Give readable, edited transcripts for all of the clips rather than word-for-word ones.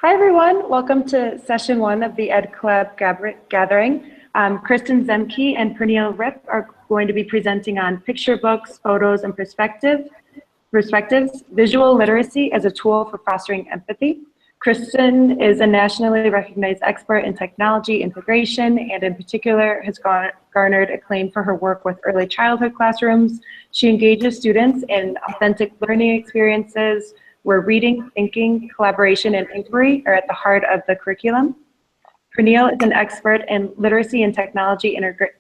Hi everyone, welcome to session 1 of the Ed Collab gathering. Kristin, Ziemke, and Pernille Ripp are going to be presenting on picture books, photos, and perspectives, visual literacy as a tool for fostering empathy. Kristin is a nationally recognized expert in technology integration and in particular has garnered acclaim for her work with early childhood classrooms. She engages students in authentic learning experiences where reading, thinking, collaboration, and inquiry are at the heart of the curriculum. Pernille is an expert in literacy and technology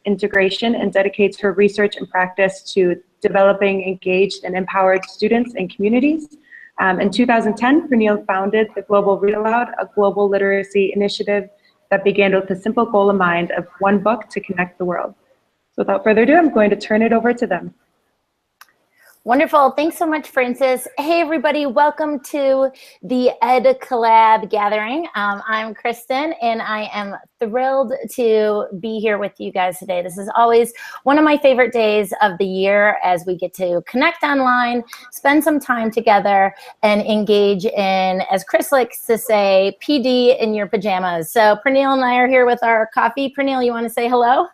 integration and dedicates her research and practice to developing engaged and empowered students and communities. In 2010, Pernille founded the Global Read Aloud, a global literacy initiative that began with a simple goal in mind of one book to connect the world. So without further ado, I'm going to turn it over to them. Wonderful. Thanks so much, Frances. Hey, everybody. Welcome to the Ed Collab gathering. I'm Kristin, and I am thrilled to be here with you guys today. This is always one of my favorite days of the year as we get to connect online, spend some time together, and engage in, as Chris likes to say, PD in your pajamas. So Pernille and I are here with our coffee. Pernille, you want to say hello?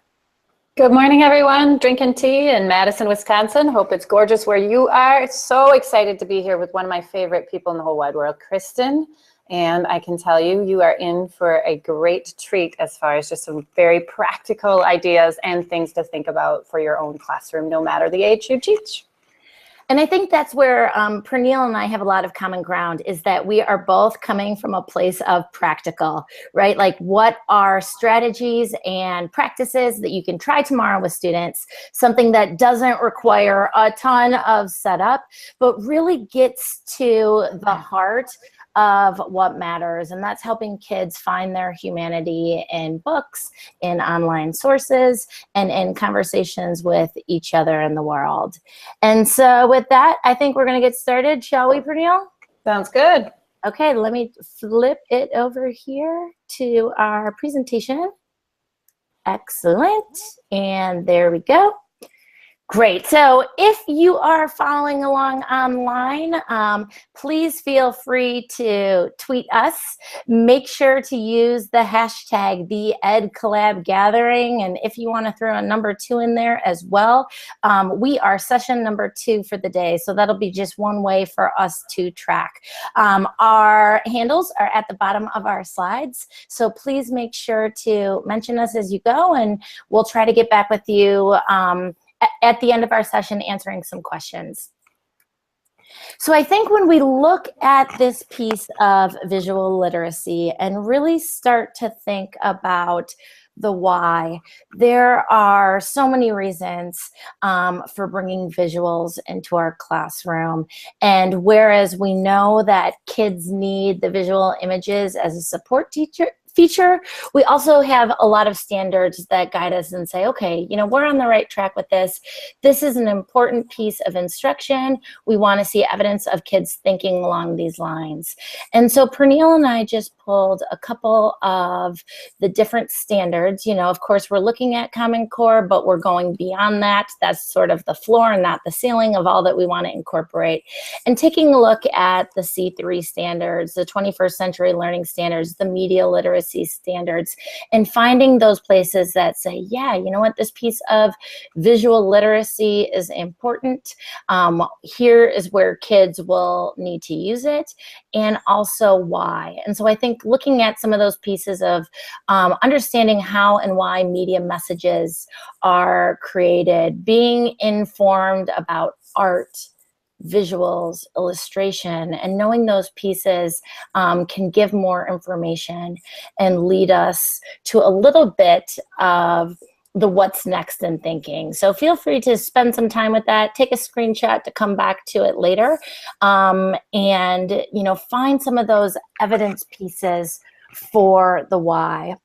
Good morning, everyone. Drinking tea in Madison, Wisconsin. Hope it's gorgeous where you are. So excited to be here with one of my favorite people in the whole wide world, Kristin. And I can tell you, you are in for a great treat as far as just some very practical ideas and things to think about for your own classroom, no matter the age you teach. And I think that's where Pernille and I have a lot of common ground, is that we are both coming from a place of practical, right? Like, what are strategies and practices that you can try tomorrow with students, something that doesn't require a ton of setup, but really gets to the heart of what matters, and that's helping kids find their humanity in books, in online sources, and in conversations with each other in the world. And so with that, I think we're gonna get started, shall we, Pernille? Sounds good. Okay, let me flip it over here to our presentation. Excellent, and there we go. Great. So if you are following along online, please feel free to tweet us. Make sure to use the hashtag #TheEdCollabGathering. And if you want to throw a number 2 in there as well, we are session number 2 for the day. So that'll be just one way for us to track. Our handles are at the bottom of our slides. So please make sure to mention us as you go, and we'll try to get back with you at the end of our session answering some questions. So I think when we look at this piece of visual literacy and really start to think about the why, there are so many reasons for bringing visuals into our classroom. And whereas we know that kids need the visual images as a support feature, we also have a lot of standards that guide us and say, okay, you know, we're on the right track with this. This is an important piece of instruction. We want to see evidence of kids thinking along these lines. And so Pernille and I just pulled a couple of the different standards. You know, of course, we're looking at Common Core, but we're going beyond that. That's sort of the floor and not the ceiling of all that we want to incorporate. And taking a look at the C3 standards, the 21st century learning standards, the media literacy standards, and finding those places that say, yeah, you know what, this piece of visual literacy is important. Here is where kids will need to use it, and also why. And so I think looking at some of those pieces of understanding how and why media messages are created, being informed about art, visuals, illustration, and knowing those pieces can give more information and lead us to a little bit of the what's next in thinking. So feel free to spend some time with that, take a screenshot to come back to it later, and you know, find some of those evidence pieces for the why.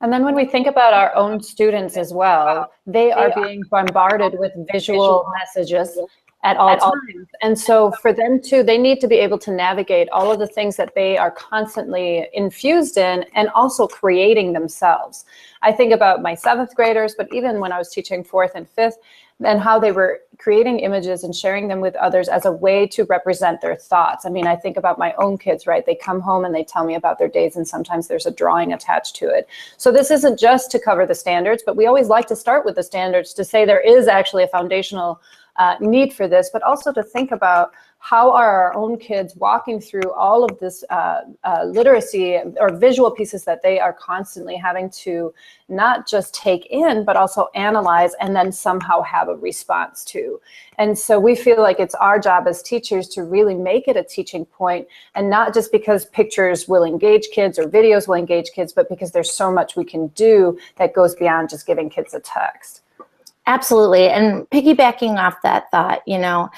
And then when we think about our own students as well, they are being bombarded with visual messages at all times. And so for them too, they need to be able to navigate all of the things that they are constantly infused in and also creating themselves. I think about my 7th graders, but even when I was teaching 4th and 5th, and how they were creating images and sharing them with others as a way to represent their thoughts. I mean, I think about my own kids, right? They come home and they tell me about their days, and sometimes there's a drawing attached to it. So this isn't just to cover the standards, but we always like to start with the standards to say there is actually a foundational need for this, but also to think about how are our own kids walking through all of this literacy or visual pieces that they are constantly having to not just take in, but also analyze and then somehow have a response to. And so we feel like it's our job as teachers to really make it a teaching point, and not just because pictures will engage kids or videos will engage kids, but because there's so much we can do that goes beyond just giving kids a text. Absolutely. And piggybacking off that thought, you know,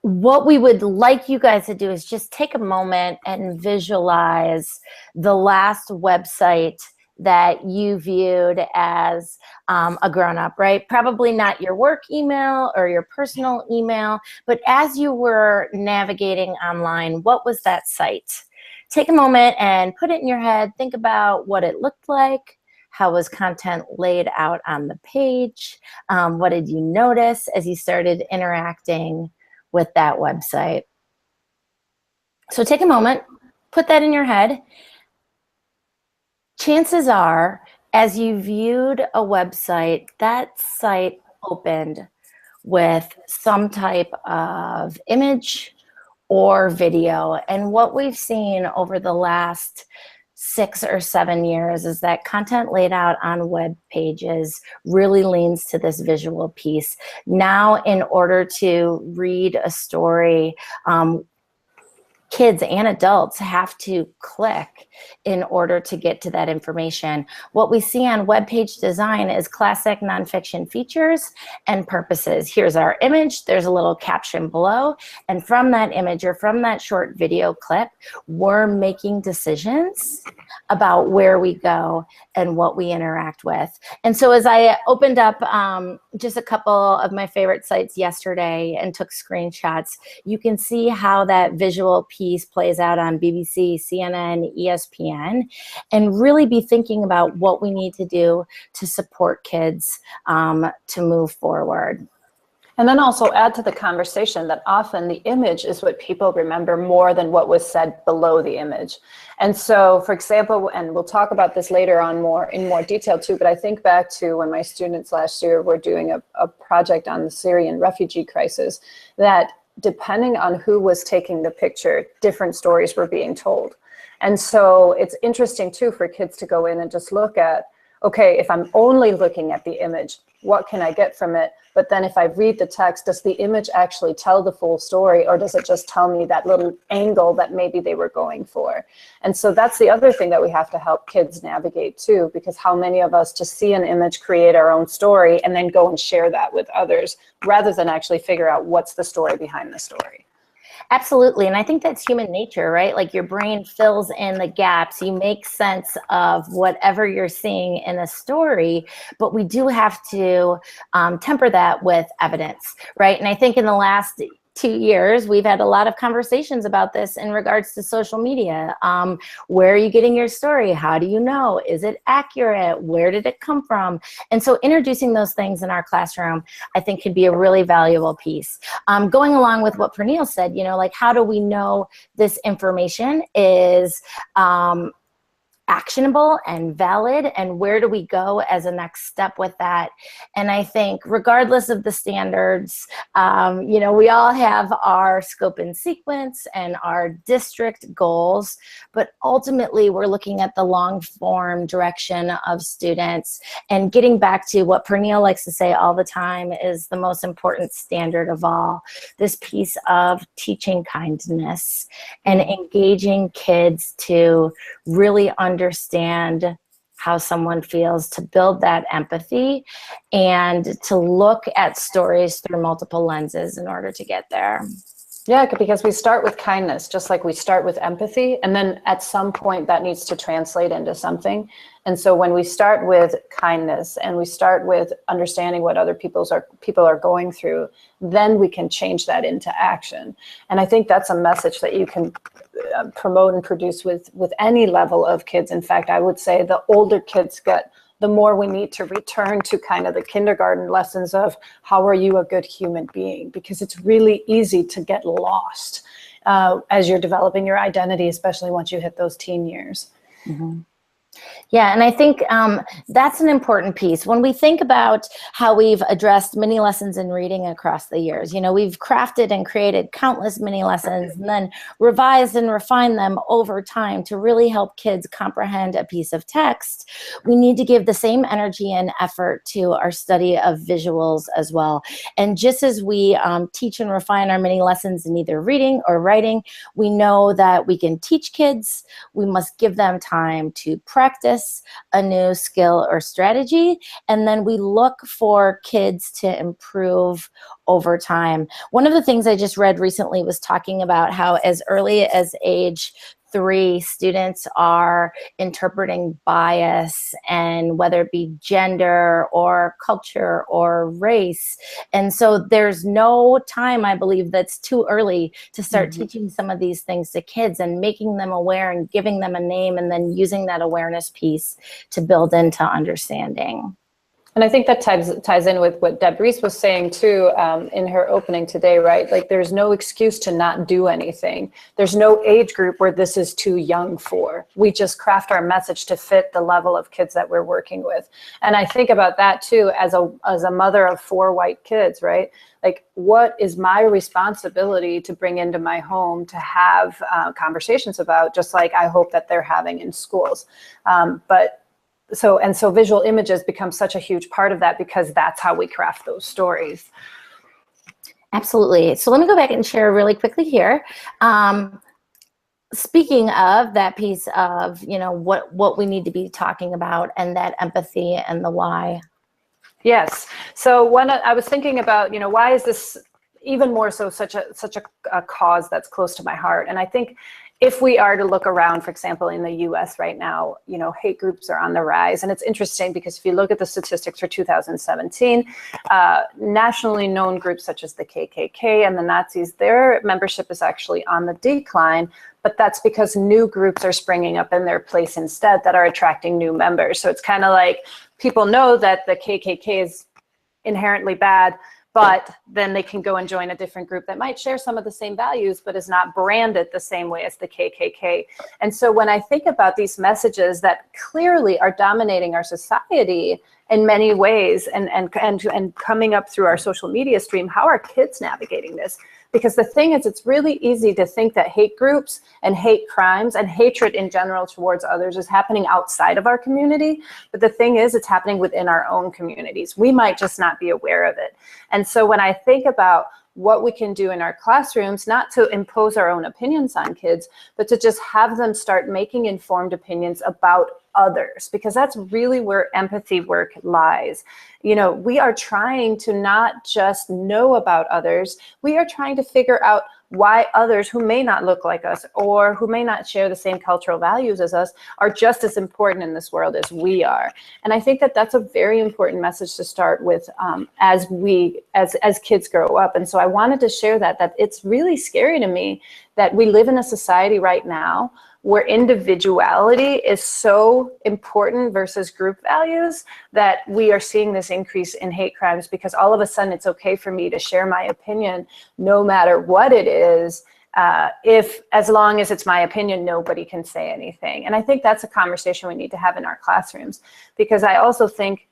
what we would like you guys to do is just take a moment and visualize the last website that you viewed as a grown-up, right? Probably not your work email or your personal email, but as you were navigating online, what was that site? Take a moment and put it in your head. Think about what it looked like. How was content laid out on the page? What did you notice as you started interacting with that website? So take a moment, put that in your head. Chances are, as you viewed a website, that site opened with some type of image or video. And what we've seen over the last 6 or 7 years is that content laid out on web pages really leans to this visual piece. Now, in order to read a story, kids and adults have to click in order to get to that information. What we see on web page design is classic nonfiction features and purposes. Here's our image, there's a little caption below, and from that image or from that short video clip, we're making decisions about where we go and what we interact with. And so as I opened up just a couple of my favorite sites yesterday and took screenshots, you can see how that visual piece plays out on BBC, CNN, ESPN, and really be thinking about what we need to do to support kids to move forward. And then also add to the conversation that often the image is what people remember more than what was said below the image. And so, for example, and we'll talk about this later on in more detail too, but I think back to when my students last year were doing a project on the Syrian refugee crisis, that depending on who was taking the picture, different stories were being told. And so it's interesting too for kids to go in and just look at, okay, if I'm only looking at the image, what can I get from it? But then if I read the text, does the image actually tell the full story, or does it just tell me that little angle that maybe they were going for? And so that's the other thing that we have to help kids navigate too, because how many of us just see an image, create our own story, and then go and share that with others, rather than actually figure out what's the story behind the story. Absolutely, and I think that's human nature, right? Like your brain fills in the gaps. You make sense of whatever you're seeing in a story, but we do have to temper that with evidence, right? And I think in the last 2 years, we've had a lot of conversations about this in regards to social media. Where are you getting your story? How do you know? Is it accurate? Where did it come from? And so introducing those things in our classroom, I think, can be a really valuable piece. Going along with what Pernille said, you know, like, how do we know this information is actionable and valid, and where do we go as a next step with that? And I think regardless of the standards, you know, we all have our scope and sequence and our district goals, but ultimately we're looking at the long form direction of students and getting back to what Pernille likes to say all the time is the most important standard of all, this piece of teaching kindness and engaging kids to really understand how someone feels, to build that empathy and to look at stories through multiple lenses in order to get there. Yeah, because we start with kindness, just like we start with empathy, and then at some point that needs to translate into something. And so when we start with kindness and we start with understanding what other people are going through, then we can change that into action. And I think that's a message that you can promote and produce with any level of kids. In fact, I would say the older kids get the more we need to return to kind of the kindergarten lessons of how are you a good human being? Because it's really easy to get lost as you're developing your identity, especially once you hit those teen years. Mm-hmm. Yeah, and I think that's an important piece. When we think about how we've addressed mini lessons in reading across the years, you know, we've crafted and created countless mini lessons and then revised and refined them over time to really help kids comprehend a piece of text. We need to give the same energy and effort to our study of visuals as well. And just as we teach and refine our mini lessons in either reading or writing, we know that we can teach kids, we must give them time to practice a new skill or strategy, and then we look for kids to improve over time. One of the things I just read recently was talking about how as early as age 3, students are interpreting bias, and whether it be gender or culture or race. And so there's no time, I believe, that's too early to start teaching some of these things to kids and making them aware and giving them a name, and then using that awareness piece to build into understanding. And I think that ties in with what Deb Reese was saying too in her opening today, right? Like there's no excuse to not do anything. There's no age group where this is too young for. We just craft our message to fit the level of kids that we're working with. And I think about that too as a mother of 4 white kids, right? Like, what is my responsibility to bring into my home to have conversations about, just like I hope that they're having in schools. So visual images become such a huge part of that, because that's how we craft those stories. Absolutely. So let me go back and share really quickly here. Speaking of that piece of, you know, what we need to be talking about, and that empathy and the why. Yes. So I was thinking about, you know, why is this even more so such a cause that's close to my heart? And I think if we are to look around, for example, in the US right now, you know, hate groups are on the rise. And it's interesting because if you look at the statistics for 2017, nationally known groups such as the KKK and the Nazis, their membership is actually on the decline. But that's because new groups are springing up in their place instead that are attracting new members. So it's kind of like people know that the KKK is inherently bad, but then they can go and join a different group that might share some of the same values, but is not branded the same way as the KKK. And so when I think about these messages that clearly are dominating our society in many ways, and coming up through our social media stream, how are kids navigating this? Because the thing is, it's really easy to think that hate groups and hate crimes and hatred in general towards others is happening outside of our community. But the thing is, it's happening within our own communities. We might just not be aware of it. And so when I think about what we can do in our classrooms, not to impose our own opinions on kids, but to just have them start making informed opinions about others, because that's really where empathy work lies. You know, we are trying to not just know about others, we are trying to figure out why others who may not look like us or who may not share the same cultural values as us are just as important in this world as we are. And I think that that's a very important message to start with as kids grow up. And so I wanted to share that it's really scary to me that we live in a society right now where individuality is so important versus group values, that we are seeing this increase in hate crimes, because all of a sudden it's okay for me to share my opinion no matter what it is, as long as it's my opinion, nobody can say anything. And I think that's a conversation we need to have in our classrooms, because I also think,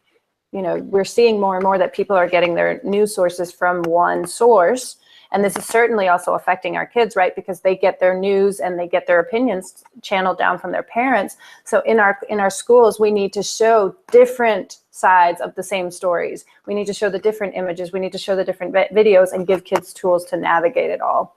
you know, we're seeing more and more that people are getting their news sources from one source. And this is certainly also affecting our kids, right? Because they get their news and they get their opinions channeled down from their parents. So in our schools, we need to show different sides of the same stories. We need to show the different images. We need to show the different videos and give kids tools to navigate it all.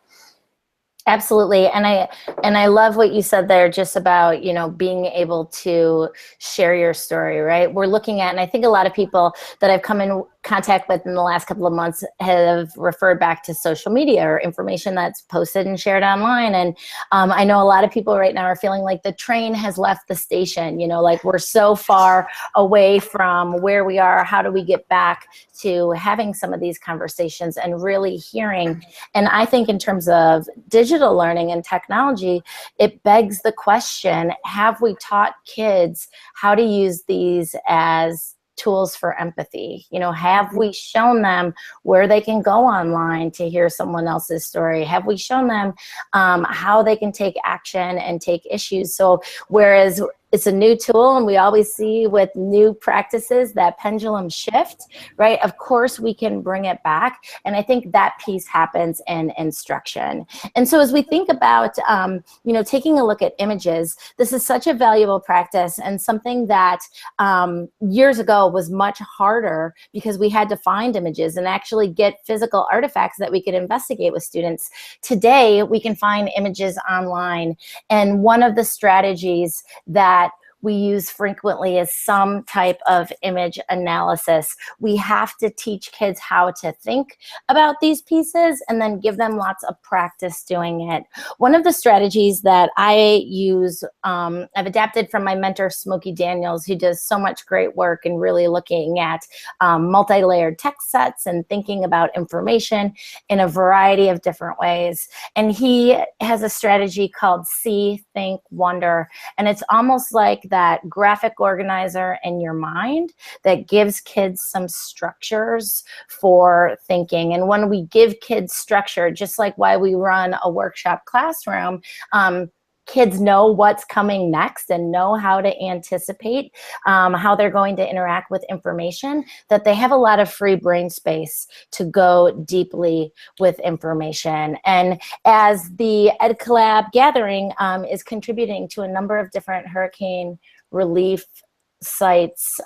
Absolutely. And I love what you said there, just about, you know, being able to share your story, right? We're looking at, and I think a lot of people that I've come in contact with in the last couple of months have referred back to social media or information that's posted and shared online. And I know a lot of people right now are feeling like the train has left the station, you know, like we're so far away from where we are. How do we get back to having some of these conversations and really hearing? And I think in terms of digital learning and technology, it begs the question, have we taught kids how to use these as tools for empathy? You know, have we shown them where they can go online to hear someone else's story? Have we shown them how they can take action and take issues? So whereas it's a new tool, and we always see with new practices that pendulum shift, right? Of course, we can bring it back. And I think that piece happens in instruction. And so as we think about, you know, taking a look at images, this is such a valuable practice and something that years ago was much harder because we had to find images and actually get physical artifacts that we could investigate with students. Today, we can find images online. And one of the strategies that we use frequently is some type of image analysis. We have to teach kids how to think about these pieces and then give them lots of practice doing it. One of the strategies that I use, I've adapted from my mentor, Smokey Daniels, who does so much great work in really looking at multi-layered text sets and thinking about information in a variety of different ways. And he has a strategy called See, Think, Wonder. And it's almost like that graphic organizer in your mind that gives kids some structures for thinking. And when we give kids structure, just like why we run a workshop classroom, kids know what's coming next and know how to anticipate how they're going to interact with information, that they have a lot of free brain space to go deeply with information. And as the Ed Collab gathering is contributing to a number of different hurricane relief sites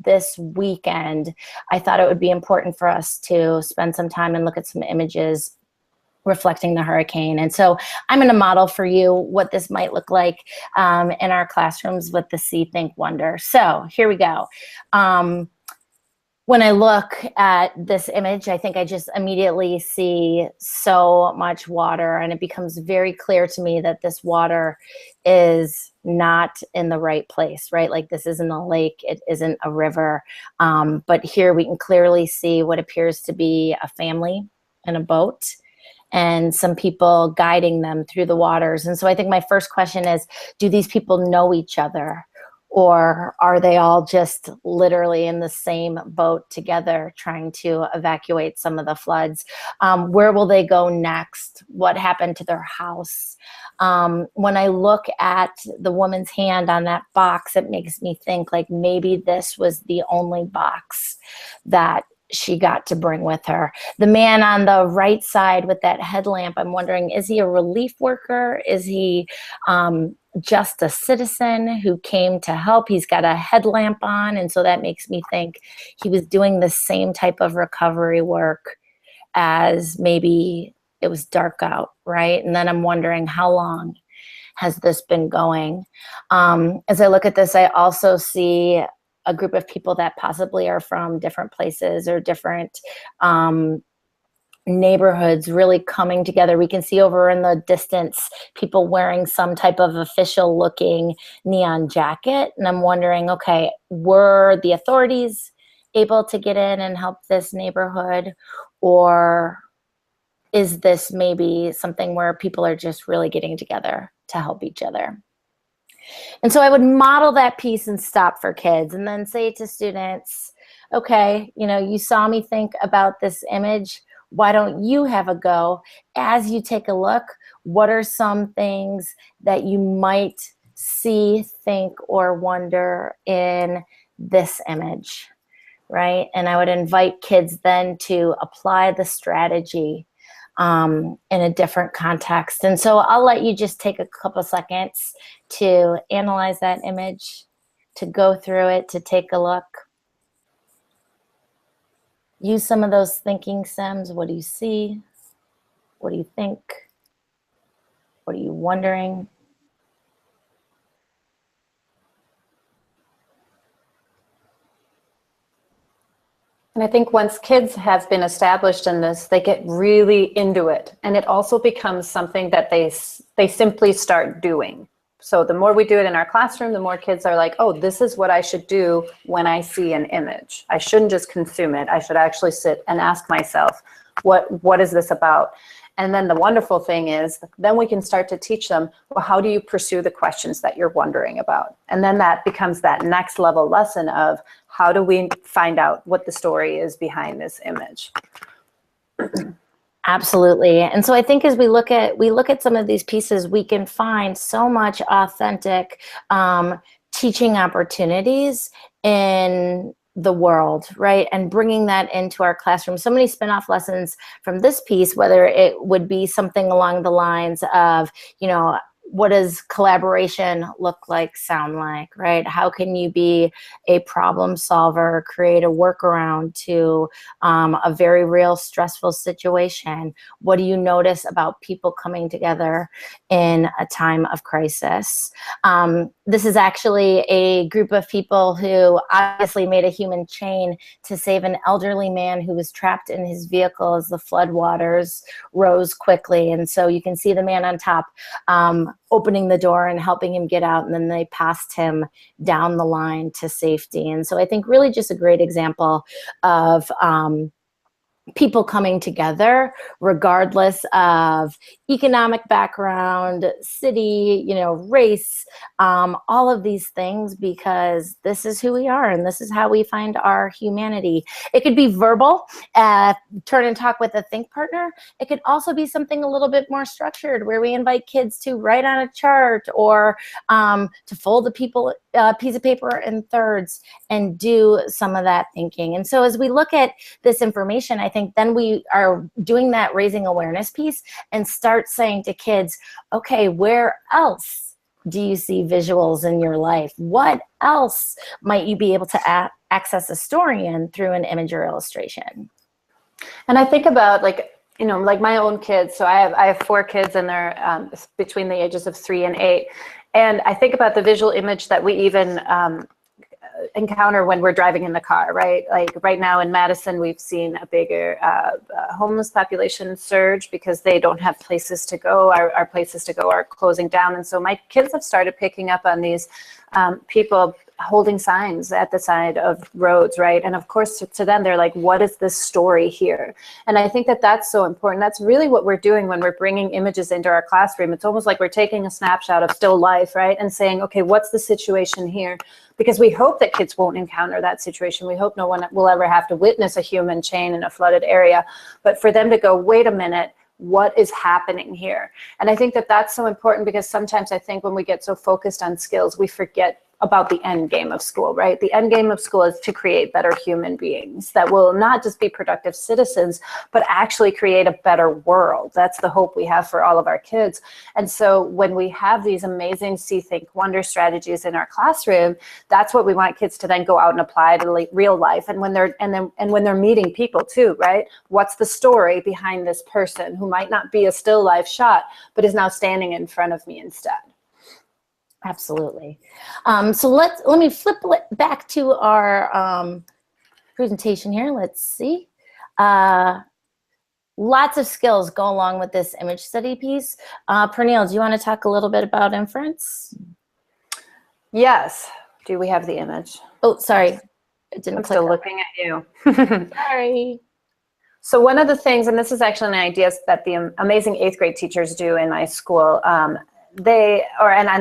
this weekend, I thought it would be important for us to spend some time and look at some images reflecting the hurricane. And so I'm going to model for you what this might look like in our classrooms with the See, Think, Wonder. So here we go. When I look at this image, I think I just immediately see so much water, and it becomes very clear to me that this water is not in the right place, right? Like this isn't a lake, it isn't a river. But here we can clearly see what appears to be a family in a boat, and some people guiding them through the waters. And so I think my first question is, do these people know each other? Or are they all just literally in the same boat together trying to evacuate some of the floods? Where will they go next? What happened to their house? When I look at the woman's hand on that box, it makes me think like maybe this was the only box that she got to bring with her. The man on the right side with that headlamp, I'm wondering, is he a relief worker? Is he just a citizen who came to help? He's got a headlamp on, and so that makes me think he was doing the same type of recovery work as maybe it was dark out, right? And then I'm wondering, how long has this been going? As I look at this, I also see a group of people that possibly are from different places or different neighborhoods really coming together. We can see over in the distance people wearing some type of official looking neon jacket. And I'm wondering, okay, were the authorities able to get in and help this neighborhood? Or is this maybe something where people are just really getting together to help each other? And so I would model that piece and stop for kids and then say to students, okay, you know, you saw me think about this image. Why don't you have a go? As you take a look, what are some things that you might see, think, or wonder in this image, right? And I would invite kids then to apply the strategy in a different context. And so I'll let you just take a couple seconds to analyze that image, to go through it, to take a look. Use some of those thinking stems. What do you see? What do you think? What are you wondering? And I think once kids have been established in this, they get really into it. And it also becomes something that they simply start doing. So the more we do it in our classroom, the more kids are like, oh, this is what I should do when I see an image. I shouldn't just consume it. I should actually sit and ask myself, what is this about? And then the wonderful thing is, then we can start to teach them, well, how do you pursue the questions that you're wondering about? And then that becomes that next level lesson of how do we find out what the story is behind this image? Absolutely. And so I think as we look at some of these pieces, we can find so much authentic teaching opportunities in the world, right? And bringing that into our classroom. So many spin-off lessons from this piece, whether it would be something along the lines of, you know, what does collaboration look like, sound like, right? How can you be a problem solver, create a workaround to a very real stressful situation? What do you notice about people coming together in a time of crisis? This is actually a group of people who obviously made a human chain to save an elderly man who was trapped in his vehicle as the floodwaters rose quickly. And so you can see the man on top opening the door and helping him get out, and then they passed him down the line to safety. And so I think really just a great example of people coming together regardless of economic background, city, you know, race, all of these things, because this is who we are and this is how we find our humanity. It could be verbal, turn and talk with a think partner. It could also be something a little bit more structured where we invite kids to write on a chart or to fold a piece of paper in thirds and do some of that thinking. And so as we look at this information, I think then we are doing that raising awareness piece and start saying to kids, okay, where else do you see visuals in your life? What else might you be able to access a story in through an image or illustration? And I think about, like, you know, like my own kids. So I have 4 kids, and they're between the ages of 3 and 8. And I think about the visual image that we even encounter when we're driving in the car, right? Like right now in Madison, we've seen a bigger homeless population surge because they don't have places to go. Our places to go are closing down. And so my kids have started picking up on these people holding signs at the side of roads, right? And of course, to them, they're like, what is this story here? And I think that that's so important. That's really what we're doing when we're bringing images into our classroom. It's almost like we're taking a snapshot of still life, right? And saying, okay, what's the situation here? Because we hope that kids won't encounter that situation. We hope no one will ever have to witness a human chain in a flooded area. But for them to go, wait a minute, what is happening here? And I think that that's so important, because sometimes I think when we get so focused on skills, we forget about the end game of school, right? The end game of school is to create better human beings that will not just be productive citizens, but actually create a better world. That's the hope we have for all of our kids. And so when we have these amazing see, think, wonder strategies in our classroom, that's what we want kids to then go out and apply to real life. And when they're meeting people too, right? What's the story behind this person who might not be a still life shot, but is now standing in front of me instead? Absolutely. So let me flip back to our presentation here. Let's see. Lots of skills go along with this image study piece. Pernille, do you want to talk a little bit about inference? Yes. Do we have the image? Oh, sorry. It didn't I'm click still up. looking at you. Sorry. So one of the things, and this is actually an idea that the amazing 8th grade teachers do in my school, and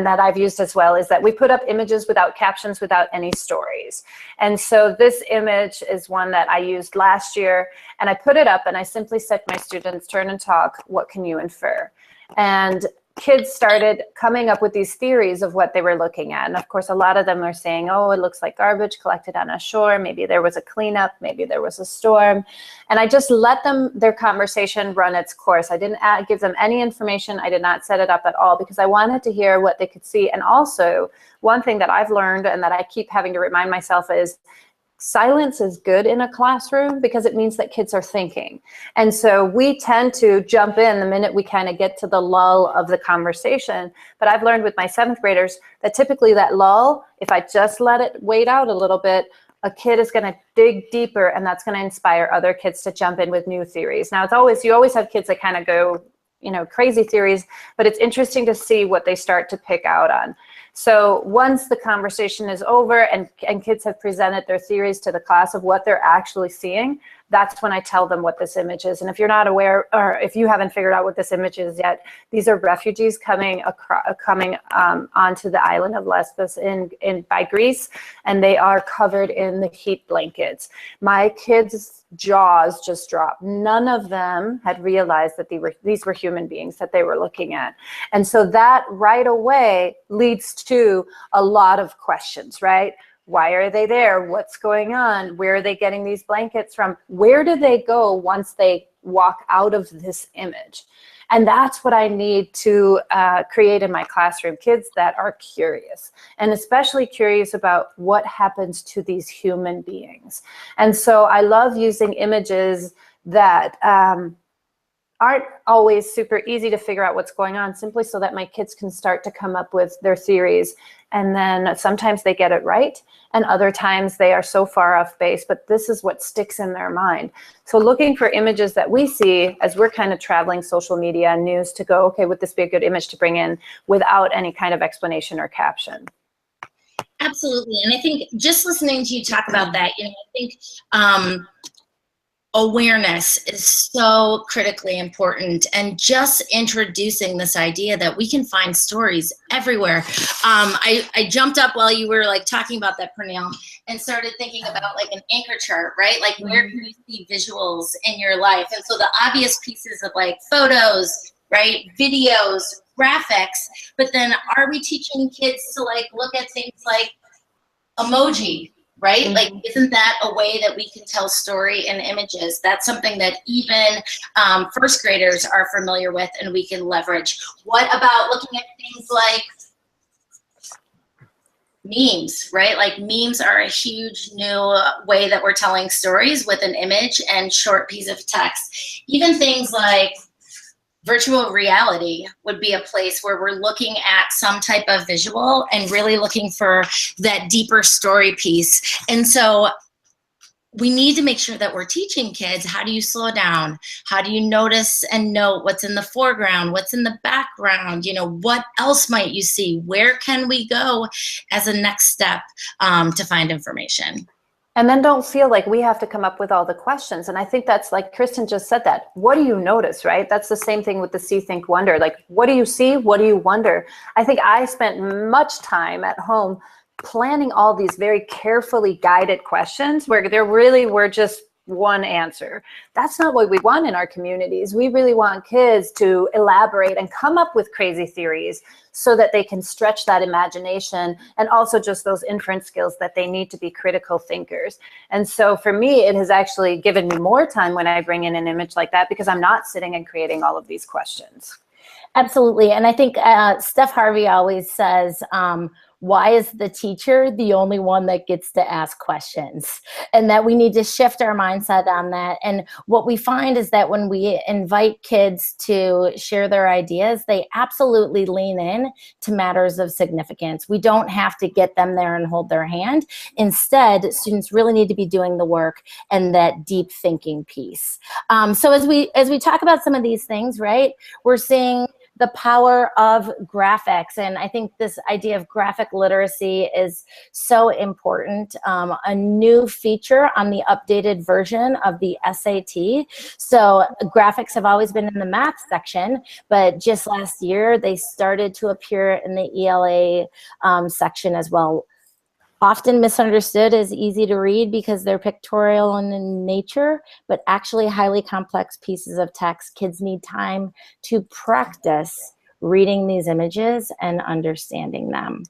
that I've used as well, is that we put up images without captions, without any stories. And so this image is one that I used last year, and I put it up and I simply said to my students, turn and talk, what can you infer? And kids started coming up with these theories of what they were looking at. And of course, a lot of them were saying, oh, it looks like garbage collected on a shore. Maybe there was a cleanup. Maybe there was a storm. And I just let their conversation run its course. I didn't give them any information. I did not set it up at all, because I wanted to hear what they could see. And also, one thing that I've learned and that I keep having to remind myself is, silence is good in a classroom, because it means that kids are thinking. And so we tend to jump in the minute we kind of get to the lull of the conversation. But I've learned with my 7th graders that typically that lull, if I just let it wait out a little bit, a kid is going to dig deeper, and that's going to inspire other kids to jump in with new theories. Now, you always have kids that kind of go, crazy theories, but it's interesting to see what they start to pick out on. So once the conversation is over and kids have presented their theories to the class of what they're actually seeing, that's when I tell them what this image is. And if you're not aware, or if you haven't figured out what this image is yet, these are refugees coming onto the island of Lesbos by Greece, and they are covered in the heat blankets. My kids' jaws just dropped. None of them had realized that these were human beings that they were looking at. And so that right away leads to a lot of questions, right? Why are they there? What's going on? Where are they getting these blankets from? Where do they go once they walk out of this image? And that's what I need to create in my classroom, kids that are curious, and especially curious about what happens to these human beings. And so I love using images that aren't always super easy to figure out what's going on, simply so that my kids can start to come up with their theories. And then sometimes they get it right, and other times they are so far off base, but this is what sticks in their mind. So looking for images that we see as we're kind of traveling social media and news to go, okay, would this be a good image to bring in without any kind of explanation or caption? Absolutely. And I think just listening to you talk about that, I think awareness is so critically important, and just introducing this idea that we can find stories everywhere. I jumped up while you were like talking about that, Pernille, and started thinking about like an anchor chart, right? Like where can you see visuals in your life? And so the obvious pieces of like photos, right? Videos, graphics, but then are we teaching kids to like look at things like emoji? Right? Like, isn't that a way that we can tell story in images? That's something that even first graders are familiar with and we can leverage. What about looking at things like memes, right? Like memes are a huge new way that we're telling stories with an image and short piece of text. Even things like virtual reality would be a place where we're looking at some type of visual and really looking for that deeper story piece. And so we need to make sure that we're teaching kids, how do you slow down? How do you notice and note what's in the foreground, what's in the background? What else might you see? Where can we go as a next step to find information? And then don't feel like we have to come up with all the questions. And I think that's like Kristin just said that. What do you notice, right? That's the same thing with the See, Think, Wonder. Like, what do you see? What do you wonder? I think I spent much time at home planning all these very carefully guided questions where there really were just one answer. That's not what we want in our communities. We really want kids to elaborate and come up with crazy theories so that they can stretch that imagination, and also just those inference skills that they need to be critical thinkers. And so for me, it has actually given me more time when I bring in an image like that, because I'm not sitting and creating all of these questions. Absolutely. And I think Steph Harvey always says, why is the teacher the only one that gets to ask questions? And that we need to shift our mindset on that. And what we find is that when we invite kids to share their ideas, they absolutely lean in to matters of significance. We don't have to get them there and hold their hand. Instead, students really need to be doing the work and that deep thinking piece. So as we talk about some of these things, right, we're seeing the power of graphics. And I think this idea of graphic literacy is so important. A new feature on the updated version of the SAT. So graphics have always been in the math section, but just last year they started to appear in the ELA section as well. Often misunderstood as easy to read because they're pictorial in nature, but actually highly complex pieces of text. Kids need time to practice reading these images and understanding them.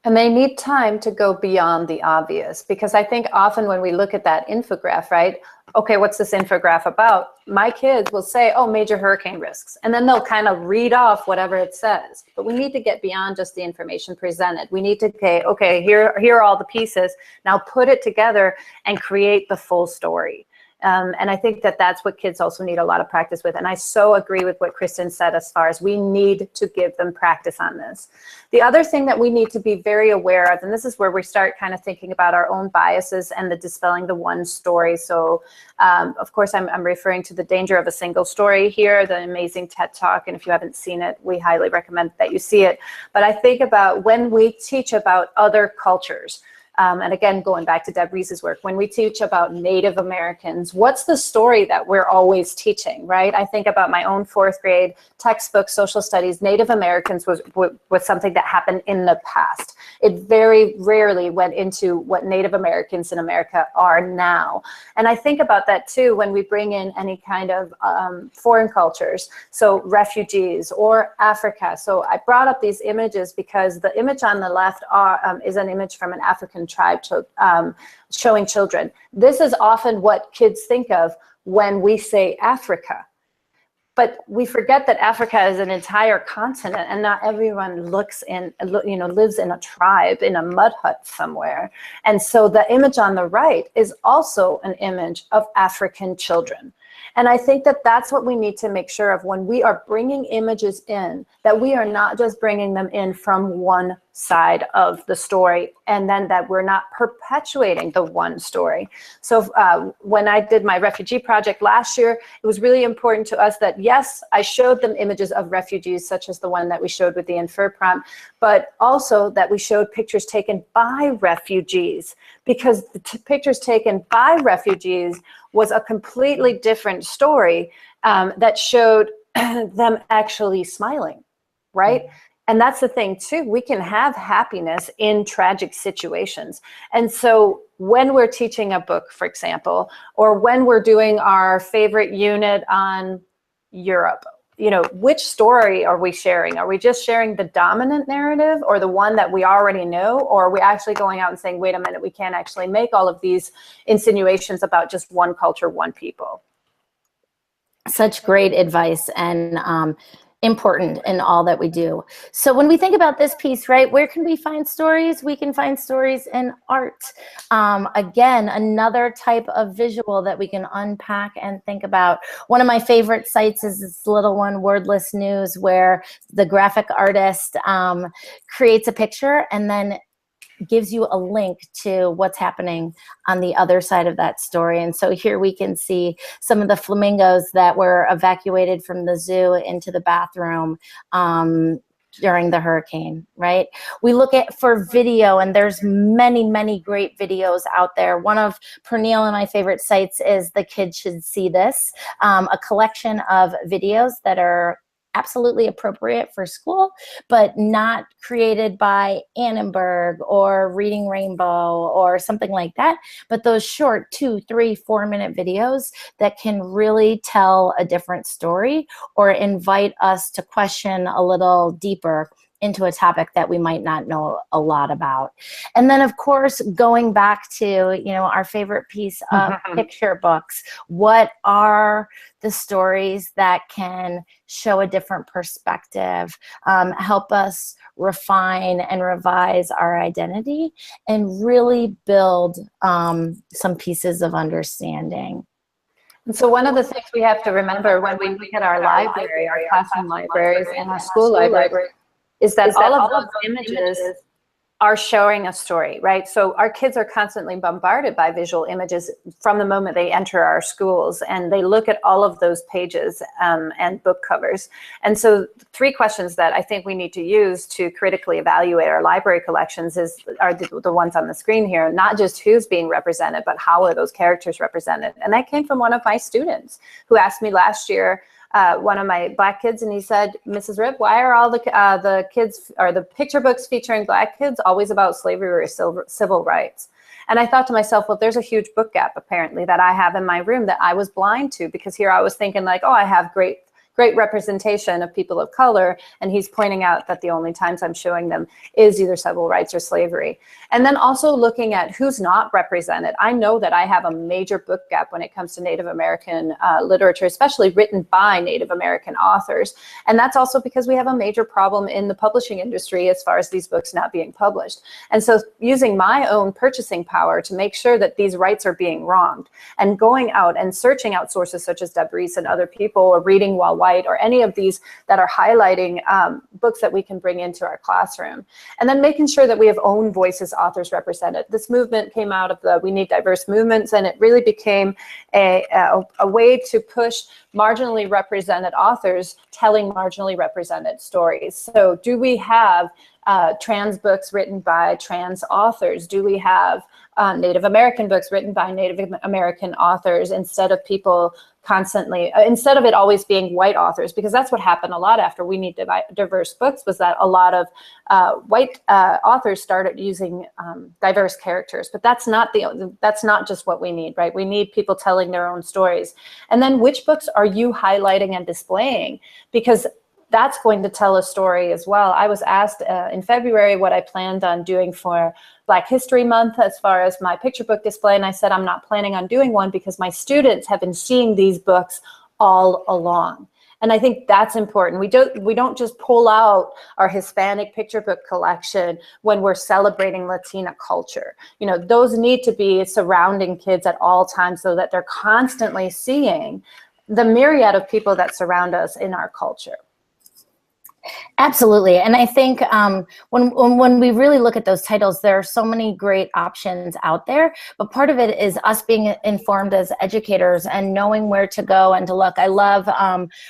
And they need time to go beyond the obvious, because I think often when we look at that infographic, right? Okay, what's this infographic about? My kids will say, oh, major hurricane risks. And then they'll kind of read off whatever it says. But we need to get beyond just the information presented. We need to say, okay, here are all the pieces. Now put it together and create the full story. And I think that that's what kids also need a lot of practice with. And I so agree with what Kristin said as far as we need to give them practice on this. The other thing that we need to be very aware of, and this is where we start kind of thinking about our own biases and the dispelling the one story. So of course, I'm referring to The Danger of a Single Story here, the amazing TED Talk. And if you haven't seen it, we highly recommend that you see it. But I think about when we teach about other cultures, and again, going back to Deb Reese's work, when we teach about Native Americans, what's the story that we're always teaching, right? I think about my own 4th grade textbook, social studies. Native Americans was something that happened in the past. It very rarely went into what Native Americans in America are now. And I think about that too when we bring in any kind of foreign cultures, so refugees or Africa. So I brought up these images because the image on the left is an image from an African tribe showing children. This is often what kids think of when we say Africa. But we forget that Africa is an entire continent, and not everyone lives in a tribe, in a mud hut somewhere. And so the image on the right is also an image of African children. And I think that that's what we need to make sure of when we are bringing images in, that we are not just bringing them in from one side of the story, and then that we're not perpetuating the one story. So when I did my refugee project last year, it was really important to us that, yes, I showed them images of refugees, such as the one that we showed with the Infer prompt, but also that we showed pictures taken by refugees, because the pictures taken by refugees was a completely different story that showed them actually smiling, right? And that's the thing too, we can have happiness in tragic situations. And so when we're teaching a book, for example, or when we're doing our favorite unit on Europe, which story are we sharing? Are we just sharing the dominant narrative or the one that we already know? Or are we actually going out and saying, wait a minute, we can't actually make all of these insinuations about just one culture, one people? Such great advice, and important in all that we do. So when we think about this piece, right, where can we find stories? We can find stories in art. Again, another type of visual that we can unpack and think about. One of my favorite sites is this little one, Wordless News, where the graphic artist creates a picture and then gives you a link to what's happening on the other side of that story. And so here we can see some of the flamingos that were evacuated from the zoo into the bathroom during the hurricane, right? We look at for video, and there's many, many great videos out there. One of Pernille and my favorite sites is The Kids Should See This, a collection of videos that are absolutely appropriate for school, but not created by Annenberg or Reading Rainbow or something like that. But those short 2, 3, 4-minute videos that can really tell a different story or invite us to question a little deeper into a topic that we might not know a lot about. And then, of course, going back to, our favorite piece of picture books. What are the stories that can show a different perspective, help us refine and revise our identity, and really build some pieces of understanding? And so one of the things we have to remember when we look at our library, our classroom libraries and our school library, is that all of those images are showing a story, right? So our kids are constantly bombarded by visual images from the moment they enter our schools, and they look at all of those pages and book covers. And so 3 questions that I think we need to use to critically evaluate our library collections are the ones on the screen here, not just who's being represented, but how are those characters represented? And that came from one of my students who asked me last year, one of my Black kids, and he said, Mrs. Ripp, why are all the kids or the picture books featuring Black kids always about slavery or civil rights? And I thought to myself, well, there's a huge book gap apparently that I have in my room that I was blind to, because here I was thinking like, oh, I have great great representation of people of color, and he's pointing out that the only times I'm showing them is either civil rights or slavery. And then also looking at who's not represented. I know that I have a major book gap when it comes to Native American literature, especially written by Native American authors. And that's also because we have a major problem in the publishing industry as far as these books not being published. And so using my own purchasing power to make sure that these rights are being wronged, and going out and searching out sources such as Debris and other people, or Reading While White, or any of these that are highlighting books that we can bring into our classroom. And then making sure that we have own voices, authors represented. This movement came out of the We Need Diverse movements, and it really became a way to push marginally represented authors telling marginally represented stories. So do we have trans books written by trans authors? Do we have Native American books written by Native American authors, instead of people constantly, instead of it always being white authors? Because that's what happened a lot after We Need Diverse Books, was that a lot of white authors started using diverse characters. But that's not just what we need, right? We need people telling their own stories. And then which books are you highlighting and displaying? Because that's going to tell a story as well. I was asked in February what I planned on doing for Black History Month as far as my picture book display, and I said I'm not planning on doing one because my students have been seeing these books all along. And I think that's important. We don't just pull out our Hispanic picture book collection when we're celebrating Latina culture. You know, those need to be surrounding kids at all times so that they're constantly seeing the myriad of people that surround us in our culture. Absolutely. And I think when we really look at those titles, there are so many great options out there, but part of it is us being informed as educators and knowing where to go and to look. I love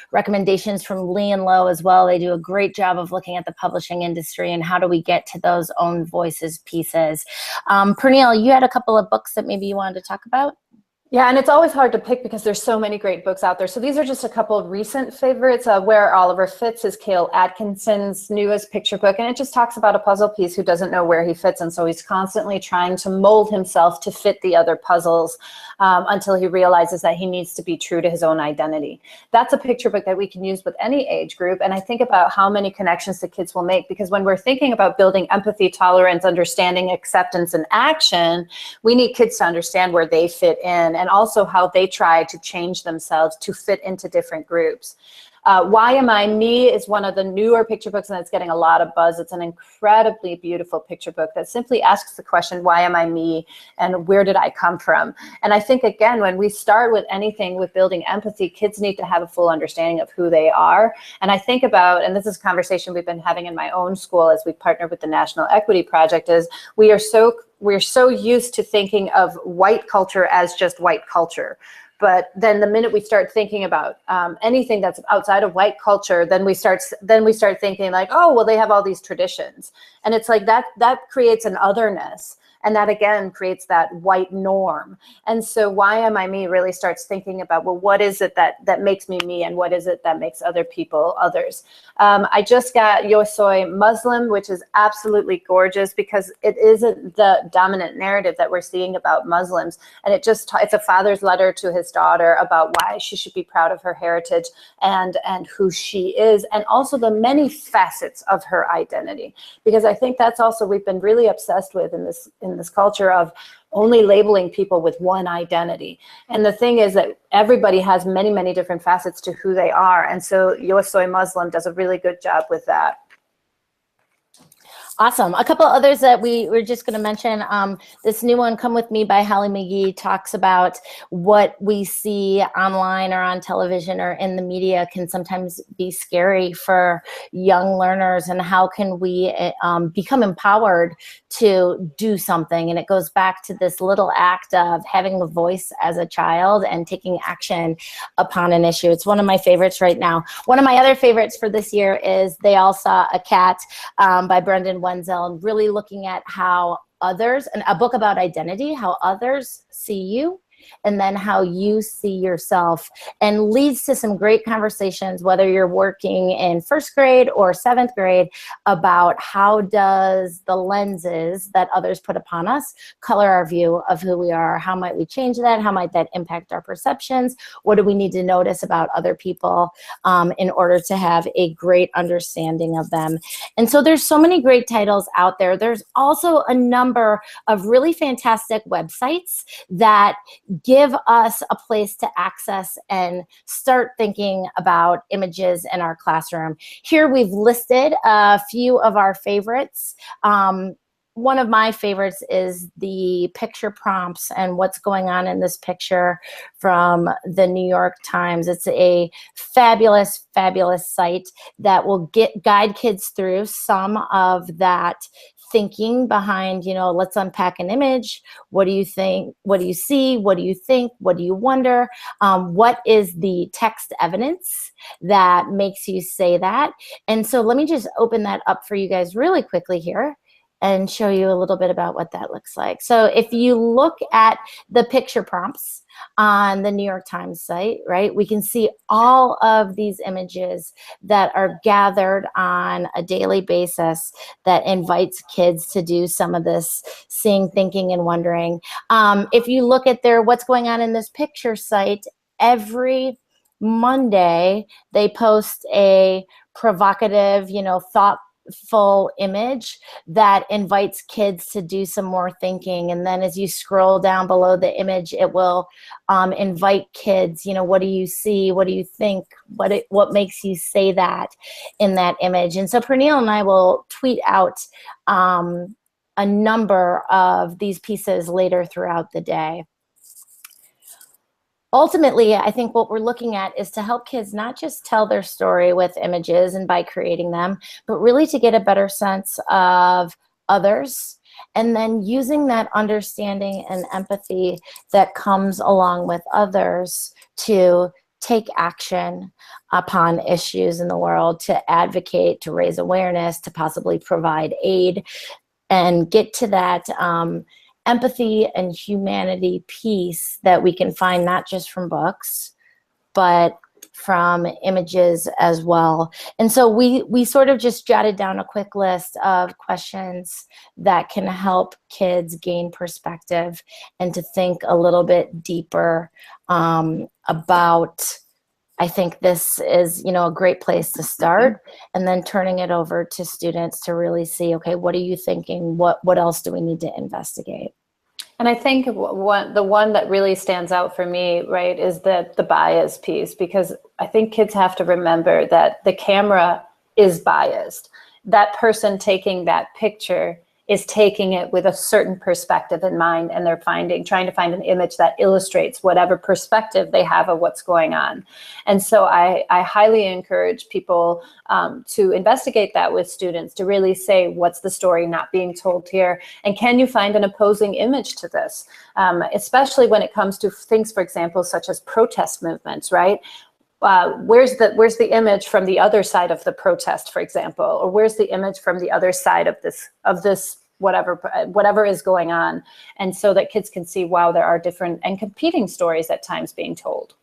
recommendations from Lee and Lowe as well. They do a great job of looking at the publishing industry and how do we get to those own voices pieces. Pernille, you had a couple of books that maybe you wanted to talk about? Yeah, and it's always hard to pick because there's so many great books out there. So these are just a couple of recent favorites. Where Oliver Fits is Cale Atkinson's newest picture book, and it just talks about a puzzle piece who doesn't know where he fits, and so he's constantly trying to mold himself to fit the other puzzles until he realizes that he needs to be true to his own identity. That's a picture book that we can use with any age group, and I think about how many connections the kids will make, because when we're thinking about building empathy, tolerance, understanding, acceptance, and action, we need kids to understand where they fit in, and also how they try to change themselves to fit into different groups. Why Am I Me is one of the newer picture books, and it's getting a lot of buzz. It's an incredibly beautiful picture book that simply asks the question, why am I me, and where did I come from? And I think, again, when we start with anything with building empathy, kids need to have a full understanding of who they are. And I think about, and this is a conversation we've been having in my own school as we partner with the National Equity Project, is we're so used to thinking of white culture as just white culture. But then the minute we start thinking about anything that's outside of white culture, then we start thinking like, oh, well, they have all these traditions. And it's like that creates an otherness. And that, again, creates that white norm. And so Why Am I Me really starts thinking about, well, what is it that makes me me, and what is it that makes other people others? I just got Yo Soy Muslim, which is absolutely gorgeous because it isn't the dominant narrative that we're seeing about Muslims. And it's a father's letter to his daughter about why she should be proud of her heritage and who she is, and also the many facets of her identity. Because I think that's also, we've been really obsessed with in this culture of only labeling people with one identity. And the thing is that everybody has many, many different facets to who they are. And so Yo Soy Muslim does a really good job with that. Awesome. A couple others that we're just going to mention. This new one, Come With Me by Hallie McGee, talks about what we see online or on television or in the media can sometimes be scary for young learners, and how can we become empowered to do something. And it goes back to this little act of having a voice as a child and taking action upon an issue. It's one of my favorites right now. One of my other favorites for this year is They All Saw a Cat by Brendan Wenzel, and really looking at how others, and a book about identity, how others see you and then how you see yourself, and leads to some great conversations, whether you're working in 1st grade or 7th grade, about how does the lenses that others put upon us color our view of who we are? How might we change that? How might that impact our perceptions? What do we need to notice about other people in order to have a great understanding of them? And so there's so many great titles out there. There's also a number of really fantastic websites that give us a place to access and start thinking about images in our classroom. Here we've listed a few of our favorites. One of my favorites is the picture prompts and what's going on in this picture from the New York Times. It's a fabulous, fabulous site that will guide kids through some of that thinking behind, you know, let's unpack an image. What do you think? What do you see? What do you think? What do you wonder? What is the text evidence that makes you say that? And so let me just open that up for you guys really quickly here and show you a little bit about what that looks like. So if you look at the picture prompts on the New York Times site, right, we can see all of these images that are gathered on a daily basis that invites kids to do some of this seeing, thinking, and wondering. If you look at their what's going on in this picture site, every Monday they post a provocative, you know, thoughtful image that invites kids to do some more thinking. And then as you scroll down below the image, it will invite kids, you know, what do you see? What do you think? What makes you say that in that image? And so Pernille and I will tweet out a number of these pieces later throughout the day. Ultimately, I think what we're looking at is to help kids not just tell their story with images and by creating them, but really to get a better sense of others, and then using that understanding and empathy that comes along with others to take action upon issues in the world, to advocate, to raise awareness, to possibly provide aid, and get to that empathy and humanity piece that we can find not just from books, but from images as well. And so we sort of just jotted down a quick list of questions that can help kids gain perspective and to think a little bit deeper about, I think this is, you know, a great place to start, and then turning it over to students to really see, okay, what are you thinking? What else do we need to investigate? And I think the one that really stands out for me, right, is the bias piece, because I think kids have to remember that the camera is biased. That person taking that picture is taking it with a certain perspective in mind, and they're trying to find an image that illustrates whatever perspective they have of what's going on. And so I highly encourage people to investigate that with students, to really say, what's the story not being told here? And can you find an opposing image to this? Especially when it comes to things, for example, such as protest movements, right? Where's the image from the other side of the protest, for example, or where's the image from the other side of this whatever is going on, and so that kids can see, wow, there are different and competing stories at times being told.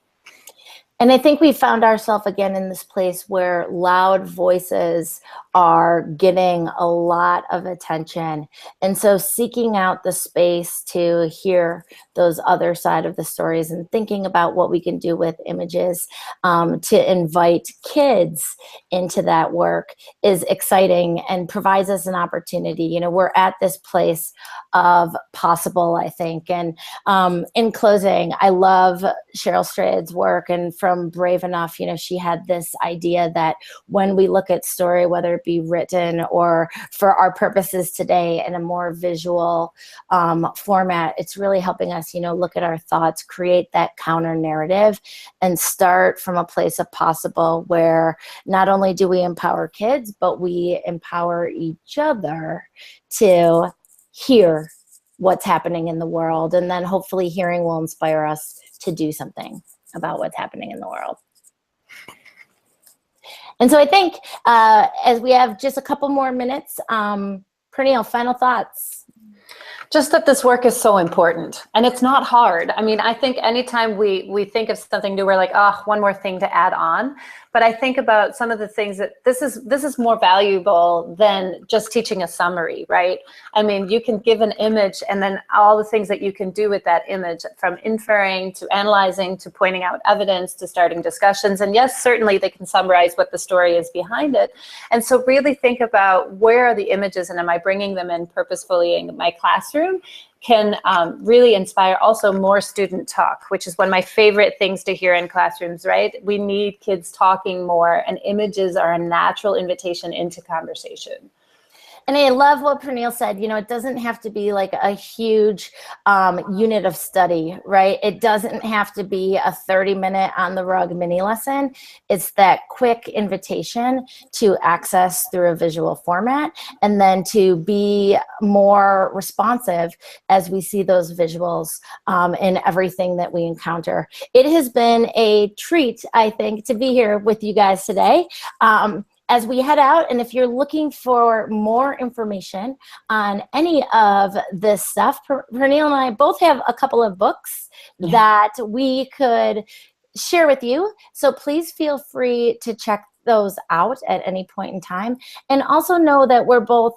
And I think we found ourselves again in this place where loud voices are getting a lot of attention. And so seeking out the space to hear those other side of the stories and thinking about what we can do with images to invite kids into that work is exciting and provides us an opportunity. You know, we're at this place of possible, I think. And in closing, I love Cheryl Strayed's work, and from Brave Enough, you know, she had this idea that when we look at story, whether it be written or for our purposes today in a more visual format, it's really helping us, you know, look at our thoughts, create that counter narrative, and start from a place of possible where not only do we empower kids, but we empower each other to hear what's happening in the world, and then hopefully hearing will inspire us to do something about what's happening in the world. And so I think as we have just a couple more minutes, Pernille, final thoughts. Just that this work is so important, and it's not hard. I mean, I think anytime we think of something new, we're like, oh, one more thing to add on. But I think about some of the things that this is more valuable than just teaching a summary, right? I mean, you can give an image and then all the things that you can do with that image, from inferring to analyzing to pointing out evidence to starting discussions. And yes, certainly they can summarize what the story is behind it. And so really think about, where are the images and am I bringing them in purposefully in my classroom? Can really inspire also more student talk, which is one of my favorite things to hear in classrooms, right? We need kids talking more, and images are a natural invitation into conversation. And I love what Pernille said. You know, it doesn't have to be like a huge unit of study, right? It doesn't have to be a 30-minute on the rug mini lesson. It's that quick invitation to access through a visual format, and then to be more responsive as we see those visuals in everything that we encounter. It has been a treat, I think, to be here with you guys today. As we head out, and if you're looking for more information on any of this stuff, Pernille and I both have a couple of books that we could share with you. So please feel free to check those out at any point in time. And also know that we're both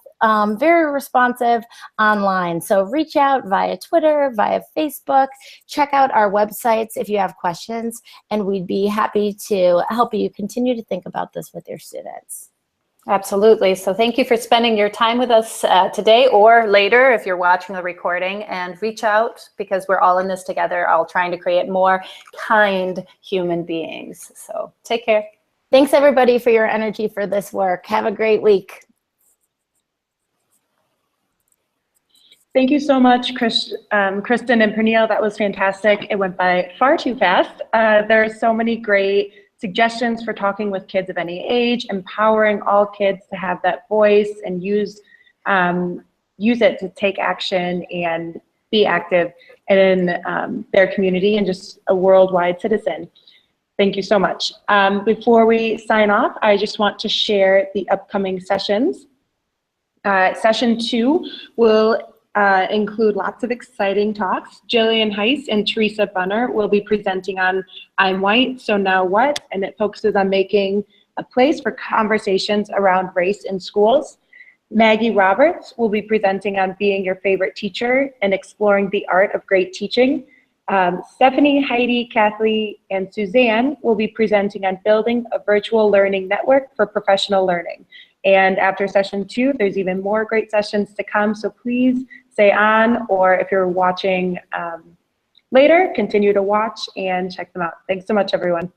very responsive online. So reach out via Twitter, via Facebook, check out our websites if you have questions, and we'd be happy to help you continue to think about this with your students. Absolutely. So thank you for spending your time with us today, or later if you're watching the recording, and reach out, because we're all in this together, all trying to create more kind human beings. So take care. Thanks everybody for your energy for this work. Have a great week. Thank you so much, Kristin and Pernille. That was fantastic. It went by far too fast. There are so many great suggestions for talking with kids of any age, empowering all kids to have that voice and use it to take action and be active in their community and just a worldwide citizen. Thank you so much. Before we sign off, I just want to share the upcoming sessions. Session 2 will include lots of exciting talks. Jillian Heiss and Teresa Bunner will be presenting on I'm White, So Now What? And it focuses on making a place for conversations around race in schools. Maggie Roberts will be presenting on being your favorite teacher and exploring the art of great teaching. Stephanie, Heidi, Kathleen, and Suzanne will be presenting on building a virtual learning network for professional learning. And after session 2, there's even more great sessions to come, so please stay on, or if you're watching later, continue to watch and check them out. Thanks so much, everyone.